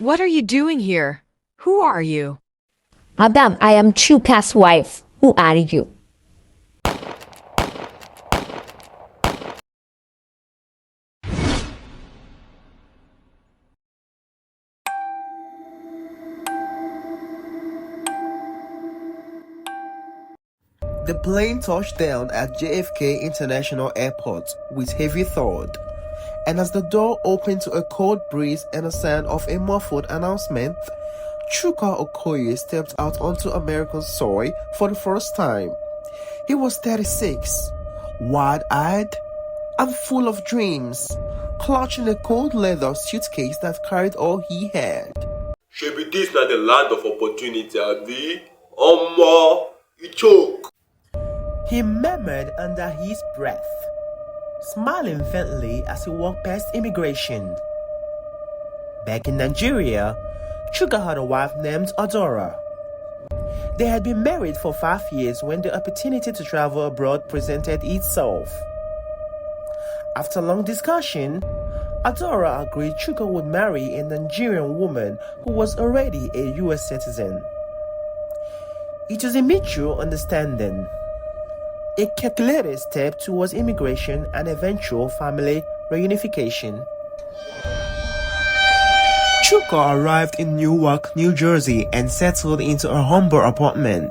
What are you doing here? Who are you? Madam, I am Chuka's wife. Who are you? The plane touched down at JFK International Airport with heavy thud, and as the door opened to a cold breeze and a sound of a muffled announcement, Chuka Okoye stepped out onto American soil for the first time. He was 36, wide-eyed and full of dreams, clutching a cold leather suitcase that carried all he had. Shebi this na the land of opportunity, abi? Omo, you choke. He murmured under his breath, smiling faintly as he walked past immigration. Back in Nigeria, Chuka had a wife named Adora. They had been married for 5 years when the opportunity to travel abroad presented itself. After long discussion, Adora agreed Chuka would marry a Nigerian woman who was already a US citizen. It was a mutual understanding, a calculated step towards immigration and eventual family reunification. Chuka arrived in Newark, New Jersey and settled into a humble apartment.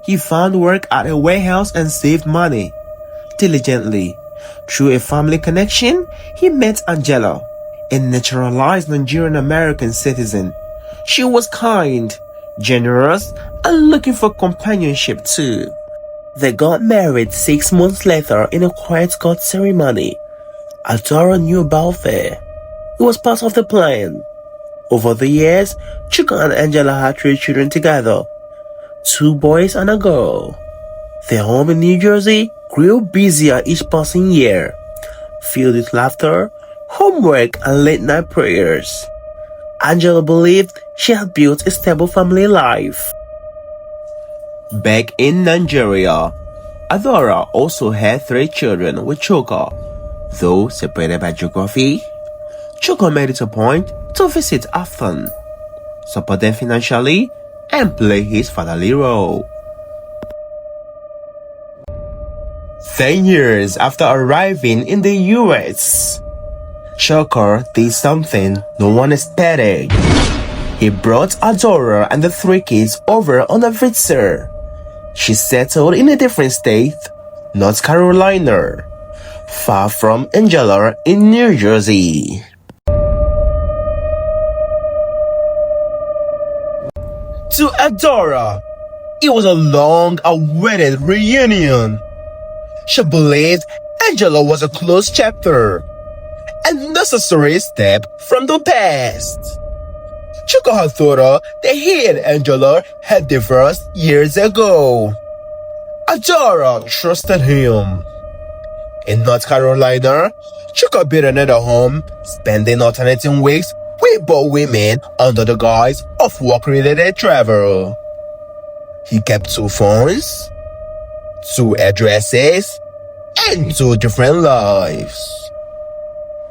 He found work at a warehouse and saved money diligently. Through a family connection, he met Angela, a naturalized Nigerian American citizen. She was kind, generous, and looking for companionship too. They got married 6 months later in a quiet court ceremony. Adora knew about it. It was part of the plan. Over the years, Chuka and Angela had 3 children together, 2 boys and a girl. Their home in New Jersey grew busier each passing year, filled with laughter, homework, and late-night prayers. Angela believed she had built a stable family life. Back in Nigeria, Adora also had 3 children with Chuka. Though separated by geography, Chuka made it a point to visit often, support them financially, and play his fatherly role. 10 years after arriving in the US, Chuka did something no one expected. He brought Adora and the 3 kids over on a visit. She settled in a different state, North Carolina, far from Angela in New Jersey. To Adora, it was a long-awaited reunion. She believed Angela was a closed chapter, a necessary step from the past. Chuka had thought that he and Angela had divorced years ago. Adora trusted him. In North Carolina, Chuka built another home, spending alternating weeks with both women under the guise of work-related travel. He kept 2 phones, 2 addresses, and 2 different lives.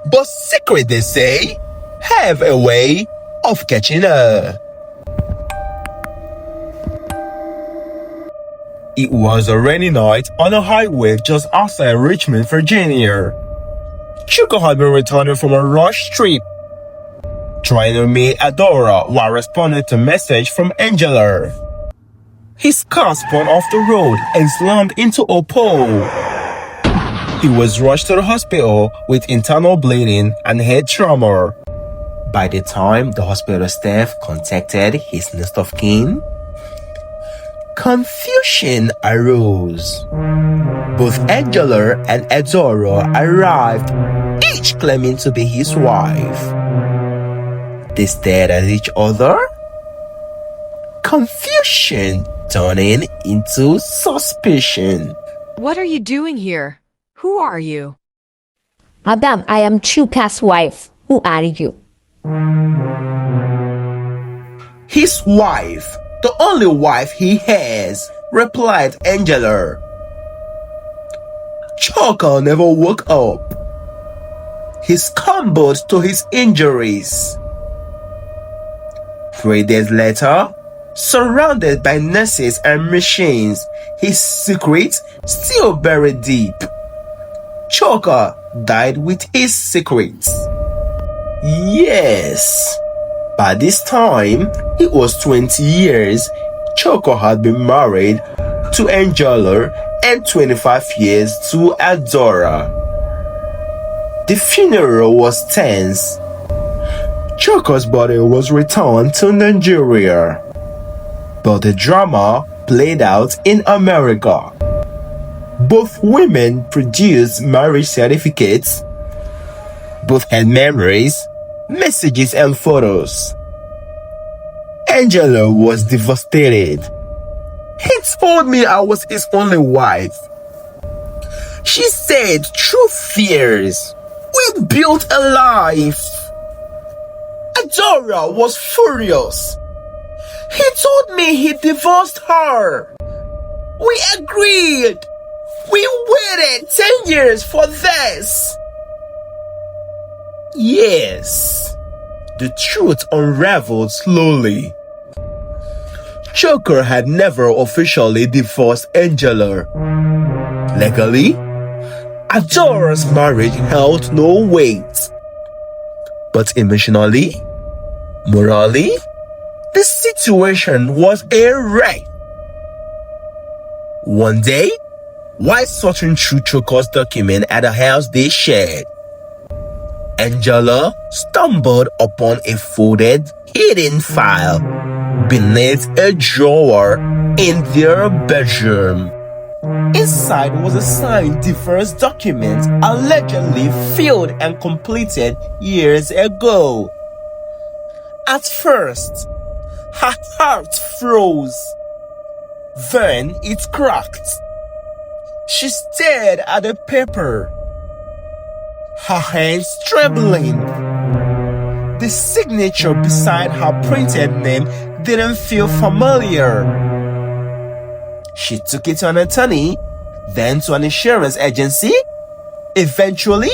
But secret, they say, have a way of catching her. It was a rainy night on a highway just outside Richmond, Virginia. Chuka had been returning from a rush trip, trying to meet Adora while responding to a message from Angela. His car spun off the road and slammed into a pole. He was rushed to the hospital with internal bleeding and head trauma. By the time the hospital staff contacted his next of kin, confusion arose. Both Angela and Adora arrived, each claiming to be his wife. They stared at each other, confusion turning into suspicion. What are you doing here? Who are you? Madam, I am Chuka's wife. Who are you? His wife, the only wife he has, replied Angela. Chuka never woke up. He succumbed to his injuries. 3 days later, surrounded by nurses and machines, his secret still buried deep. Choker died with his secrets. Yes, by this time, it was 20 years. Choker had been married to Angela and 25 years to Adora. The funeral was tense. Choker's body was returned to Nigeria, but the drama played out in America. Both women produced marriage certificates. Both had memories, messages, and photos. Angela was devastated. He told me I was his only wife. She said through fears, we built a life. Adora was furious. He told me he divorced her. We agreed. We waited 10 years for this. Yes, the truth unraveled slowly. Choker had never officially divorced Angela. Legally, Adora's marriage held no weight. But emotionally, morally, the situation was a wreck. One day, while searching through Choker's document at a house they shared, Angela stumbled upon a folded, hidden file beneath a drawer in their bedroom. Inside was a signed divorce document allegedly filled and completed years ago. At first, her heart froze. Then it cracked. She stared at the paper, her hands trembling. The signature beside her printed name didn't feel familiar. She took it to an attorney, then to an insurance agency. Eventually,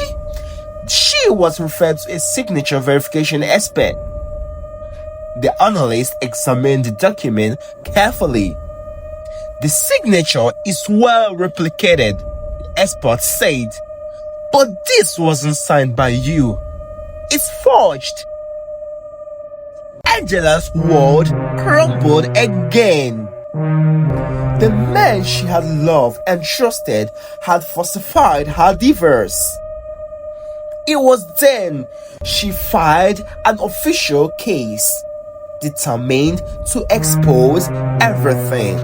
she was referred to a signature verification expert. The analyst examined the document carefully. The signature is well replicated, the expert said. But this wasn't signed by you. It's forged. Angela's world crumbled again. The man she had loved and trusted had falsified her divorce. It was then she filed an official case, determined to expose everything.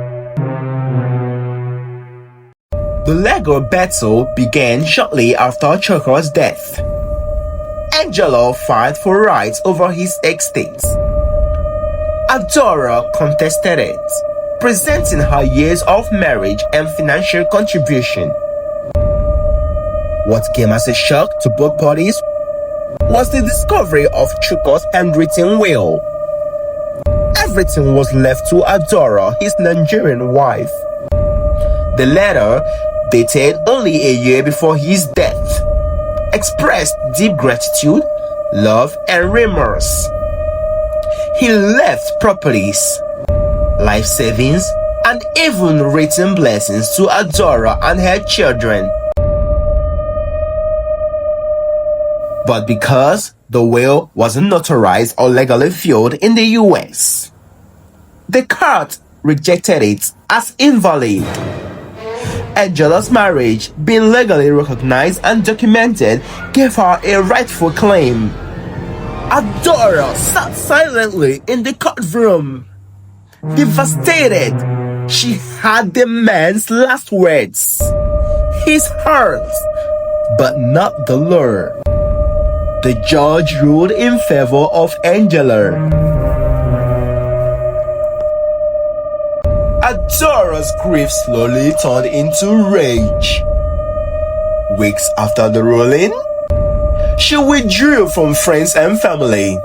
The legal battle began shortly after Choker's death. Angela filed for rights over his estates. Adora contested it, presenting her years of marriage and financial contribution. What came as a shock to both parties was the discovery of Choker's handwritten will. Everything was left to Adora, his Nigerian wife. The letter, dated only a year before his death, expressed deep gratitude, love, and remorse. He left properties, life savings, and even written blessings to Adora and her children. But because the will wasn't notarized or legally filed in the US, the court rejected it as invalid. Angela's marriage, being legally recognized and documented, gave her a rightful claim. Adora sat silently in the courtroom. Devastated, she had the man's last words. His heart, but not the law. The judge ruled in favor of Angela. Adora's grief slowly turned into rage. Weeks after the ruling, she withdrew from friends and family.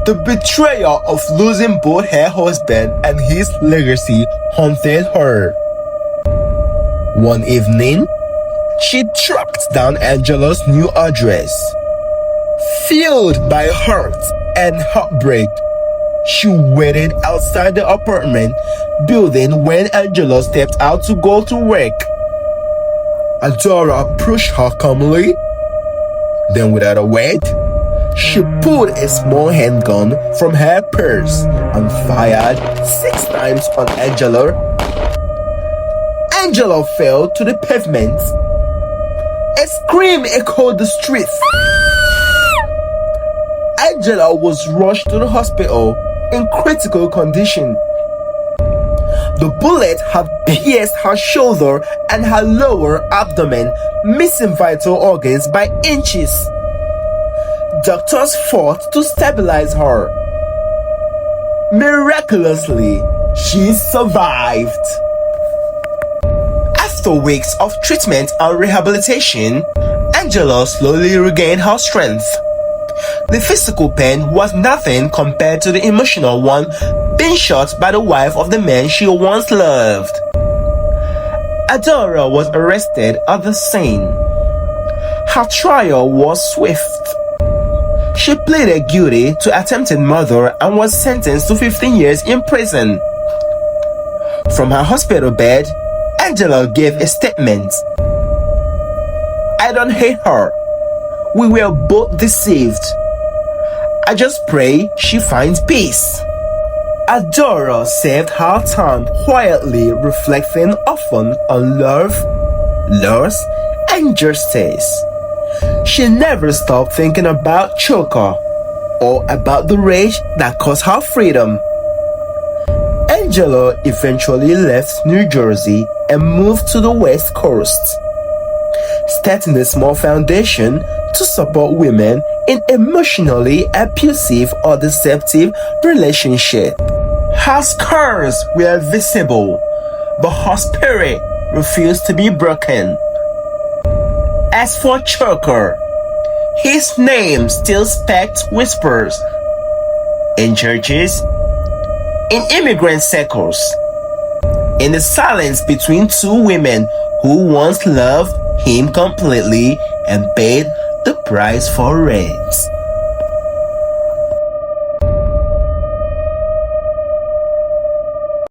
The betrayal of losing both her husband and his legacy haunted her. One evening, she tracked down Angela's new address. Filled by hurt and heartbreak, She waited outside the apartment building when Angela stepped out to go to work. Adora approached her calmly. Then, without a word, she pulled a small handgun from her purse and fired 6 times on Angela. Angela fell to the pavement. A scream echoed the streets. Angela was rushed to the hospital in critical condition. The bullet had pierced her shoulder and her lower abdomen, missing vital organs by inches. Doctors fought to stabilize her. Miraculously, she survived. After weeks of treatment and rehabilitation, Angela slowly regained her strength. The physical pain was nothing compared to the emotional one, being shot by the wife of the man she once loved. Adora was arrested at the scene. Her trial was swift. She pleaded guilty to attempted murder and was sentenced to 15 years in prison. From her hospital bed, Angela gave a statement. "I don't hate her. We were both deceived. I just pray she finds peace." Adora served her time quietly, reflecting often on love, loss, and justice. She never stopped thinking about Choker or about the rage that cost her freedom. Angela eventually left New Jersey and moved to the West Coast, starting a small foundation to support women in emotionally abusive or deceptive relationships. Her scars were visible, but her spirit refused to be broken. As for Choker, his name still sparked whispers in churches, in immigrant circles, in the silence between two women who once loved him completely and paid the price for it.